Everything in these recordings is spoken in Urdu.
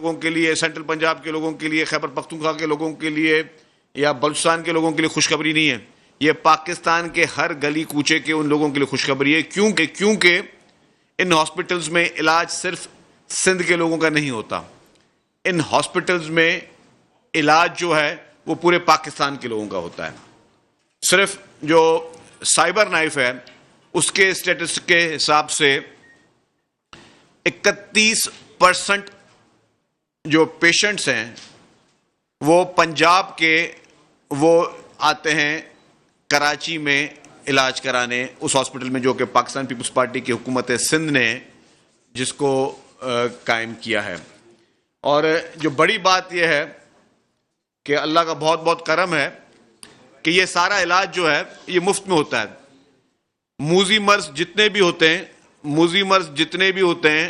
لوگوں کے لیے, سینٹرل پنجاب کے لوگوں کے لیے, خیبر پختونخوا کے لوگوں کے لیے یا بلوچستان کے لوگوں کے لیے خوشخبری نہیں ہے. یہ پاکستان کے ہر گلی کوچے کے ان لوگوں کے لیے خوشخبری ہے, کیونکہ ان ہاسپٹلز میں علاج صرف سندھ کے لوگوں کا نہیں ہوتا. ان ہاسپٹلز میں علاج جو ہے وہ پورے پاکستان کے لوگوں کا ہوتا ہے. صرف جو سائبر نائف ہے اس کے اسٹیٹس کے حساب سے 31% جو پیشنٹس ہیں وہ پنجاب کے وہ آتے ہیں کراچی میں علاج کرانے, اس ہاسپٹل میں جو کہ پاکستان پیپلز پارٹی کی حکومت سندھ نے جس کو قائم کیا ہے. اور جو بڑی بات یہ ہے کہ اللہ کا بہت بہت کرم ہے کہ یہ سارا علاج جو ہے یہ مفت میں ہوتا ہے. موذی مرض جتنے بھی ہوتے ہیں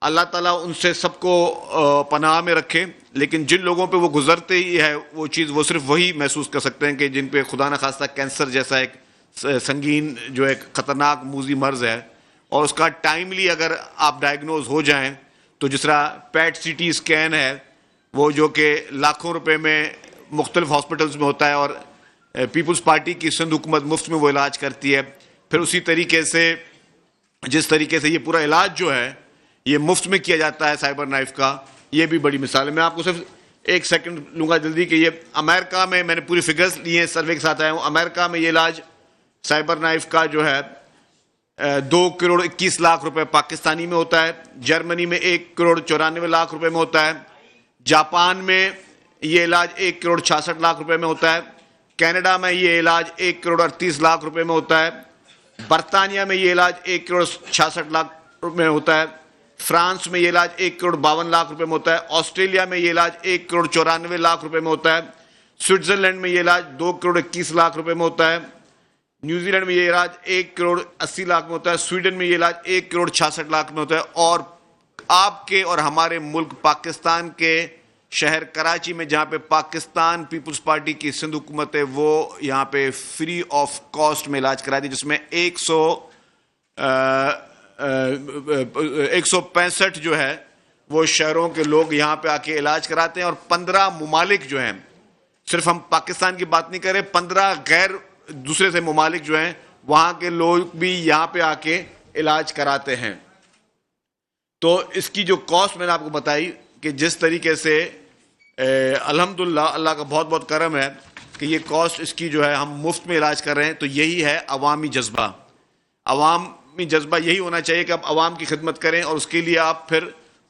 اللہ تعالیٰ ان سے سب کو پناہ میں رکھے, لیکن جن لوگوں پہ وہ گزرتے ہی ہے وہ چیز وہ صرف وہی محسوس کر سکتے ہیں کہ جن پہ خدا نخواستہ کینسر جیسا ایک سنگین جو ایک خطرناک موذی مرض ہے, اور اس کا ٹائملی اگر آپ ڈائگنوز ہو جائیں تو جس طرح پیٹ سی ٹی اسکین ہے وہ جو کہ لاکھوں روپے میں مختلف ہاسپٹلز میں ہوتا ہے اور پیپلز پارٹی کی سندھ حکومت مفت میں وہ علاج کرتی ہے. پھر اسی طریقے سے جس طریقے سے یہ پورا علاج جو ہے یہ مفت میں کیا جاتا ہے سائبر نائف کا, یہ بھی بڑی مثال ہے. میں آپ کو صرف ایک سیکنڈ لوں گا جلدی کہ یہ امریکہ میں نے پوری فگرز لی ہیں, سروے کے ساتھ آیا ہوں. امریکہ میں یہ علاج سائبر نائف کا جو ہے 2,21,00,000 روپے پاکستانی میں ہوتا ہے. جرمنی میں 1,94,00,000 روپے میں ہوتا ہے. جاپان میں یہ علاج 1,66,00,000 روپے میں ہوتا ہے. کینیڈا میں یہ علاج 1,38,00,000 روپے میں ہوتا ہے. برطانیہ میں یہ علاج 1,66,00,000 روپے میں ہوتا ہے. فرانس میں یہ علاج 1,52,00,000 روپے میں ہوتا ہے. آسٹریلیا میں یہ علاج 1,94,00,000 روپے میں ہوتا ہے. سوئٹزرلینڈ میں یہ علاج 2,21,00,000 روپے میں ہوتا ہے. نیوزی لینڈ میں یہ علاج 1,80,00,000 میں ہوتا ہے. سویڈن میں یہ علاج 1,66,00,000 میں ہوتا ہے. اور آپ کے اور ہمارے ملک پاکستان کے شہر کراچی میں جہاں پہ پاکستان پیپلز پارٹی کی سندھ حکومت ہے وہ یہاں پہ فری آف کاسٹ میں علاج کراتی ہے, جس میں 165 جو ہے وہ شہروں کے لوگ یہاں پہ آ کے علاج کراتے ہیں. اور 15 ممالک جو ہیں, صرف ہم پاکستان کی بات نہیں کر رہے, 15 غیر دوسرے سے ممالک جو ہیں وہاں کے لوگ بھی یہاں پہ آ کے علاج کراتے ہیں. تو اس کی جو کاسٹ میں نے آپ کو بتائی کہ جس طریقے سے الحمدللہ اللہ کا بہت بہت کرم ہے کہ یہ کاسٹ اس کی جو ہے ہم مفت میں علاج کر رہے ہیں. تو یہی ہے عوامی جذبہ. عوامی جذبہ یہی ہونا چاہیے کہ آپ عوام کی خدمت کریں اور اس کے لیے آپ پھر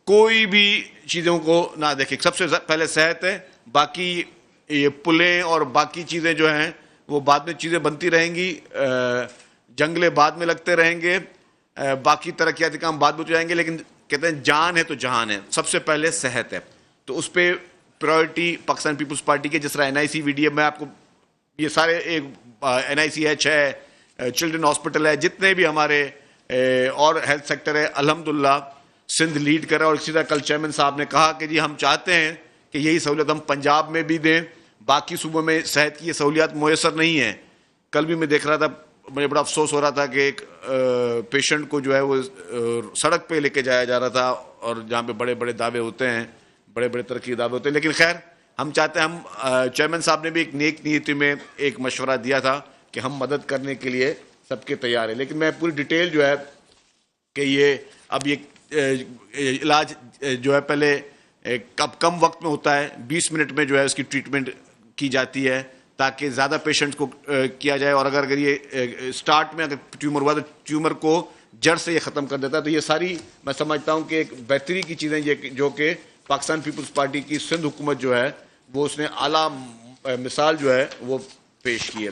کوئی بھی چیزوں کو نہ دیکھیں. سب سے پہلے صحت ہے, باقی یہ پلیں اور باقی چیزیں جو ہیں وہ بعد میں چیزیں بنتی رہیں گی, جنگلے بعد میں لگتے رہیں گے, باقی ترقیاتی کام بعد میں ہو جائیں گے, لیکن کہتے ہیں جان ہے تو جہان ہے. سب سے پہلے صحت ہے, تو اس پہ پرائورٹی پاکستان پیپلز پارٹی کے. جس طرح NIC VDM میں آپ کو یہ سارے ایک NICH ہے, چلڈرن ہاسپٹل ہے, جتنے بھی ہمارے اور ہیلتھ سیکٹر ہے الحمدللہ سندھ لیڈ کر رہا ہے. اور اسی طرح کل چیئرمین صاحب نے کہا کہ جی ہم چاہتے ہیں کہ یہی سہولت ہم پنجاب میں بھی دیں, باقی صوبوں میں صحت کی یہ سہولیات میسر نہیں ہیں. کل بھی میں دیکھ رہا تھا, مجھے بڑا افسوس ہو رہا تھا کہ ایک پیشنٹ کو جو ہے وہ سڑک پہ لے کے جایا جا رہا تھا, اور جہاں پہ بڑے بڑے دعوے ہوتے ہیں, بڑے بڑے ترقی دعوے ہوتے ہیں. لیکن خیر ہم چاہتے ہیں, ہم چیئرمین صاحب نے بھی ایک نیک نیتی میں ایک مشورہ دیا تھا کہ ہم مدد کرنے کے لیے سب کے تیار ہیں. لیکن میں پوری ڈیٹیل جو ہے کہ یہ اب یہ علاج جو ہے پہلے کم وقت میں ہوتا ہے, 20 منٹ میں جو ہے اس کی ٹریٹمنٹ کی جاتی ہے تاکہ زیادہ پیشنٹس کو کیا جائے. اور اگر یہ سٹارٹ میں اگر ٹیومر ہوا تو ٹیومر کو جڑ سے یہ ختم کر دیتا ہے. تو یہ ساری میں سمجھتا ہوں کہ ایک بہتری کی چیزیں جو کہ پاکستان پیپلز پارٹی کی سندھ حکومت جو ہے وہ اس نے اعلیٰ مثال جو ہے وہ پیش کی ہے.